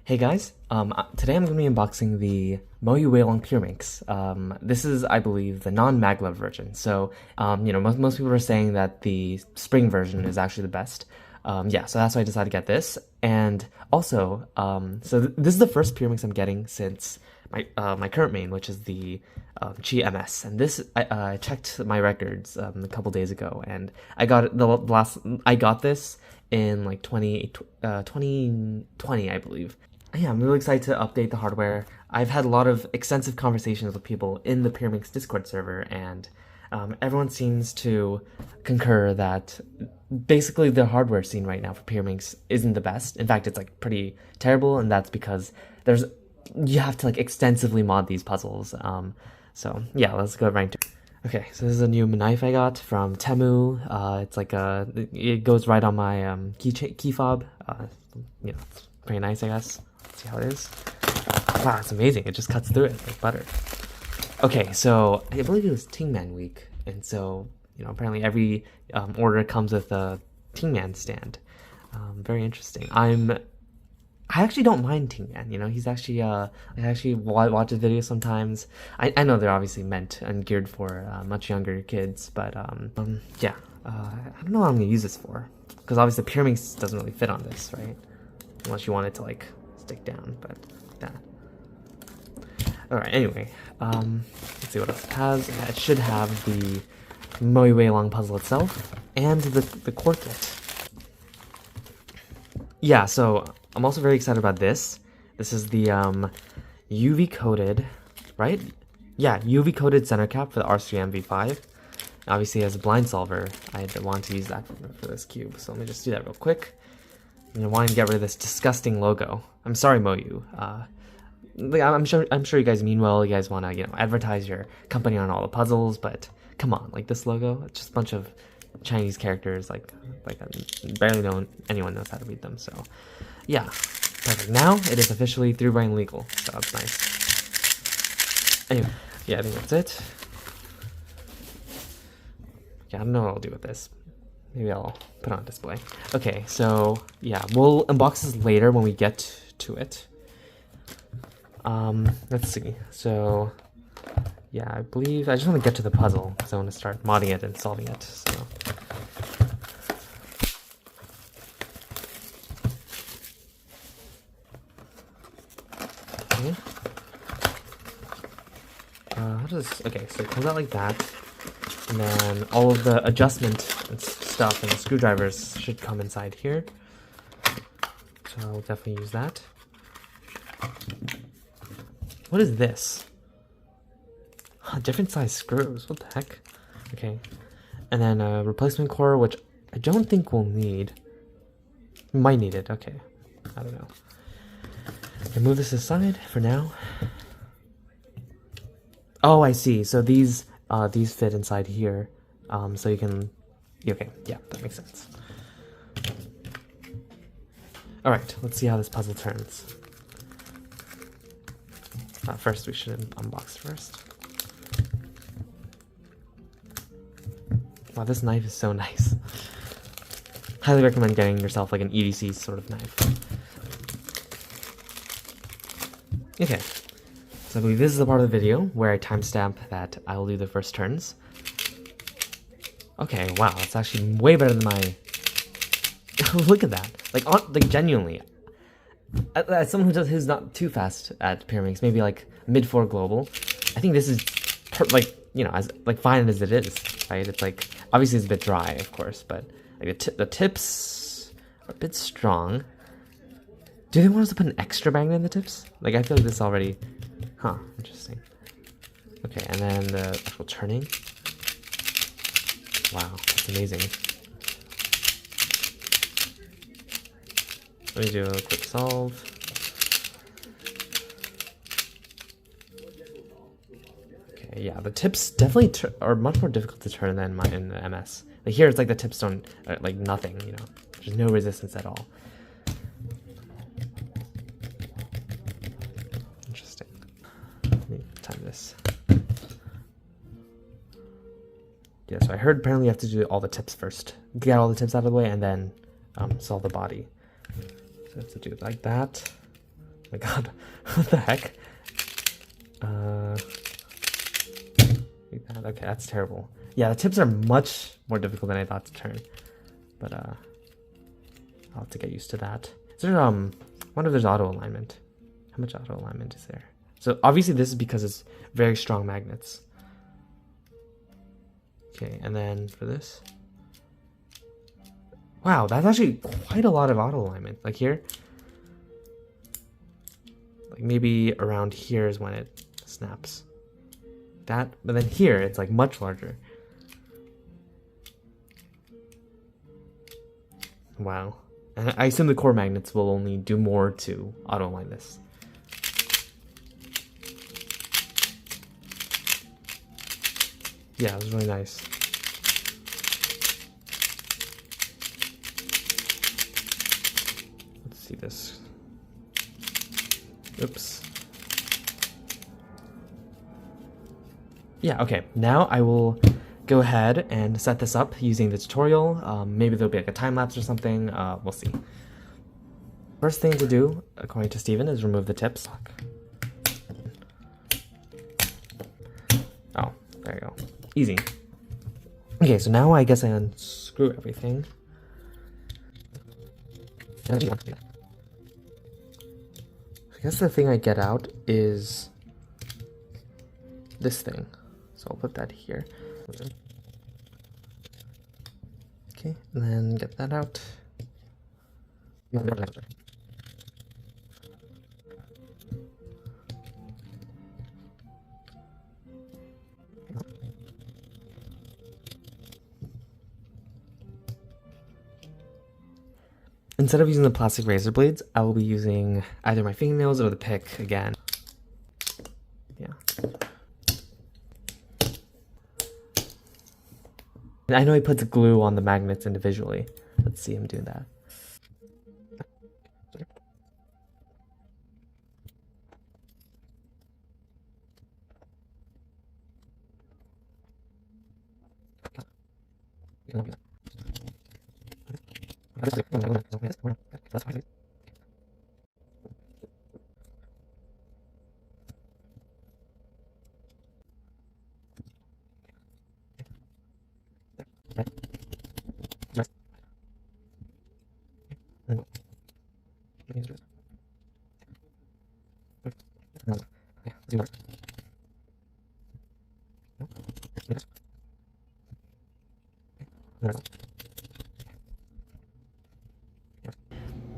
Hey guys, today I'm going to be unboxing the Weilong Pyraminx. This is, I believe, the non-maglev version. So, most people are saying that the spring version is actually the best. So that's why I decided to get this. And also, this is the first Pyraminx I'm getting since my current main, which is the csTimer. And this, I checked my records a couple days ago, and I got I got this in like 2020, I believe. Yeah, I'm really excited to update the hardware. I've had a lot of extensive conversations with people in the Pyraminx Discord server, and everyone seems to concur that basically the hardware scene right now for Pyraminx isn't the best. In fact, it's like pretty terrible, and that's because you have to like extensively mod these puzzles. So yeah, let's go right into it. Okay, so this is a new knife I got from Temu. It's like it goes right on my key fob. It's pretty nice, I guess. Let's see how it is. Wow, it's amazing. It just cuts through it like butter. Okay, so I believe it was Ting Man week, and so apparently every order comes with a Ting Man stand. Very interesting. I actually don't mind Ting Man. He's actually I actually watch his videos sometimes. I know they're obviously meant and geared for much younger kids, but I don't know what I'm gonna use this for, because obviously the Pyraminx doesn't really fit on this, right? Unless you want it to like stick down, but like that. Alright, anyway, let's see what else it has. It should have the Weilong puzzle itself and the core kit. Yeah, so I'm also very excited about this. This is the UV coated, right? Yeah, UV coated center cap for the R3 MV5. Obviously, as a blind solver, I want to use that for this cube. So let me just do that real quick. I want to get rid of this disgusting logo. I'm sorry, Moyu. I'm sure you guys mean well. You guys want to advertise your company on all the puzzles, but come on, like this logo, it's just a bunch of Chinese characters. Like barely anyone knows how to read them. So yeah, perfect. Now it is officially 3 legal. So that's nice. Anyway, yeah, I think that's it. Yeah, I don't know what I'll do with this. Maybe I'll put it on display. Okay, so yeah, we'll unbox this later when we get to it. Let's see. So yeah, I believe I just want to get to the puzzle because I want to start modding it and solving it. So okay. Okay, so it comes out like that. And then all of the adjustment and stuff and the screwdrivers should come inside here. So I'll definitely use that. What is this? Different size screws. What the heck? Okay. And then a replacement core, which I don't think we'll need. We might need it. Okay. I don't know. I'll move this aside for now. Oh, I see. So these fit inside here, so you can. Okay, yeah, that makes sense. All right, let's see how this puzzle turns. First, we should unbox it first. Wow, this knife is so nice. Highly recommend getting yourself like an EDC sort of knife. Okay. So I believe this is the part of the video where I timestamp that I will do the first turns. Okay, wow, it's actually way better than my... Look at that. Like genuinely. As someone who's not too fast at Pyraminx, maybe like mid-4 global, I think this is as like fine as it is, right? It's like, obviously it's a bit dry, of course, but like the tips are a bit strong. Do they want us to put an extra magnet in the tips? Like, I feel like this is already... Huh, interesting. Okay, and then the actual turning. Wow, that's amazing. Let me do a quick solve. Okay, yeah, the tips definitely are much more difficult to turn than in the MS. Like here, it's like the tips don't, like nothing, There's no resistance at all. Interesting. Let me time this. Yeah, so I heard apparently you have to do all the tips first. Get all the tips out of the way and then solve the body. So I have to do it like that. my god, what the heck? Okay, that's terrible. Yeah, the tips are much more difficult than I thought to turn, but I'll have to get used to that. Is there I wonder if there's auto alignment. How much auto alignment is there? So obviously this is because it's very strong magnets. Okay, and then for this, wow, that's actually quite a lot of auto alignment. Like here, like maybe around here is when it snaps. That, but then here it's like much larger. Wow. And I assume the core magnets will only do more to auto align this. Yeah, it was really nice. Let's see this. Oops. Yeah, okay. Now I will go ahead and set this up using the tutorial. Maybe there'll be like a time lapse or something. We'll see. First thing to do, according to Steven, is remove the tips. Oh, there you go. Easy. Okay, so now I guess I unscrew everything. I guess the thing I get out is this thing. So I'll put that here. Okay, and then get that out. Instead of using the plastic razor blades, I will be using either my fingernails or the pick again. Yeah. I know he puts glue on the magnets individually. Let's see him do that.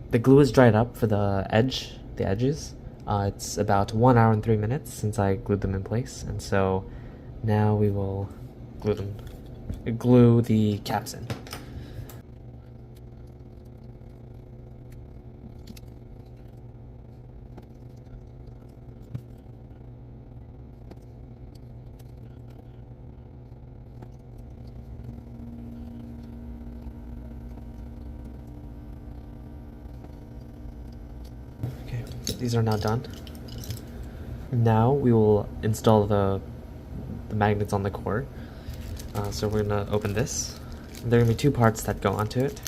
The glue is dried up for the edges. It's about 1 hour and 3 minutes since I glued them in place, and so now we will glue the caps in. Okay, these are now done. Now we will install the magnets on the core. So we're gonna open this. There are gonna be two parts that go onto it.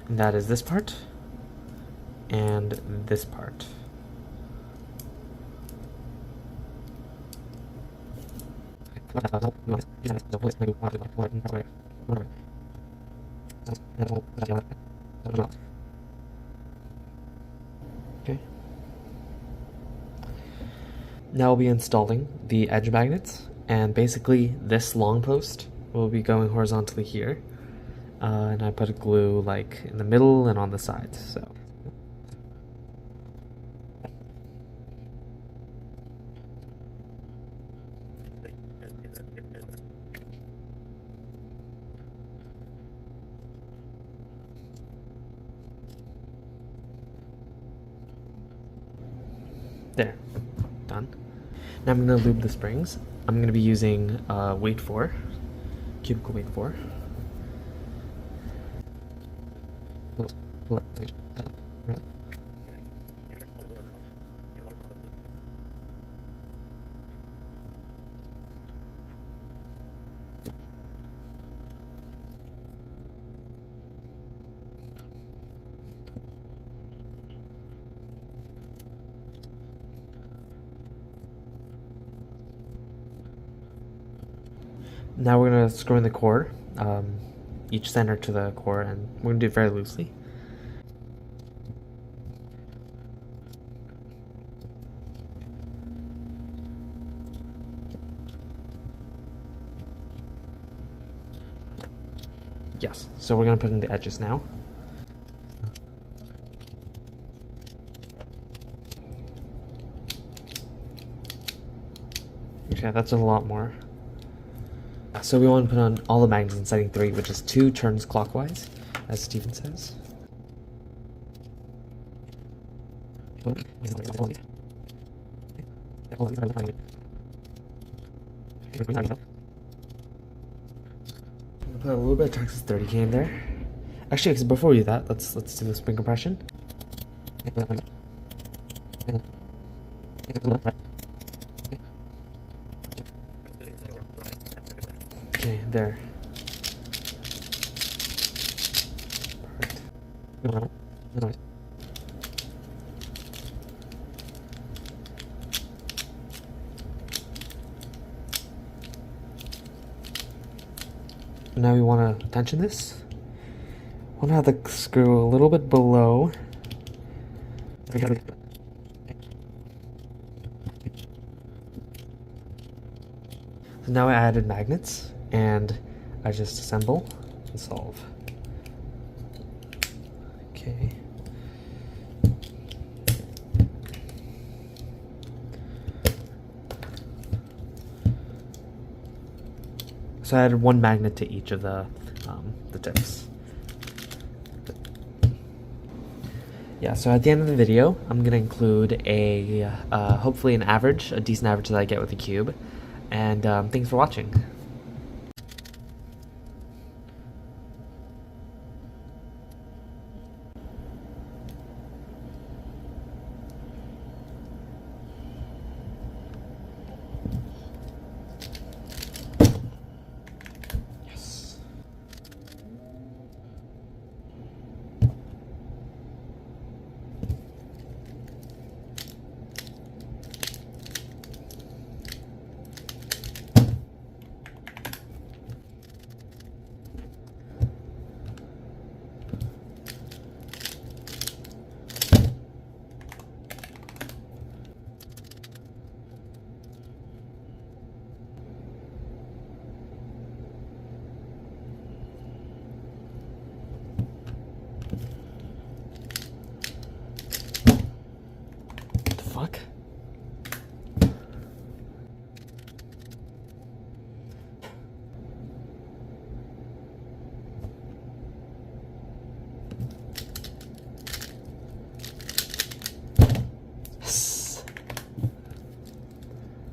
And that is this part and this part. Okay. Now we'll be installing the edge magnets, and basically this long post will be going horizontally here, and I put a glue like in the middle and on the sides. So there, done. Now I'm going to lube the springs. I'm going to be using weight 4, cubicle weight 4. Now we're gonna screw in the core, each center to the core, and we're gonna do it very loosely. Yes, so we're gonna put in the edges now. Okay, that's a lot more. So we want to put on all the magnets in setting 3, which is 2 turns clockwise, as Steven says. Put a little bit of Texas 30K in there. Actually, before we do that, let's do the spring compression. Okay, there. Perfect. Now we want to tension this. Want to have the screw a little bit below. So now I added magnets, and I just assemble and solve. Okay. So I added 1 magnet to each of the tips. Yeah, so at the end of the video, I'm going to include hopefully a decent average that I get with the cube. And thanks for watching.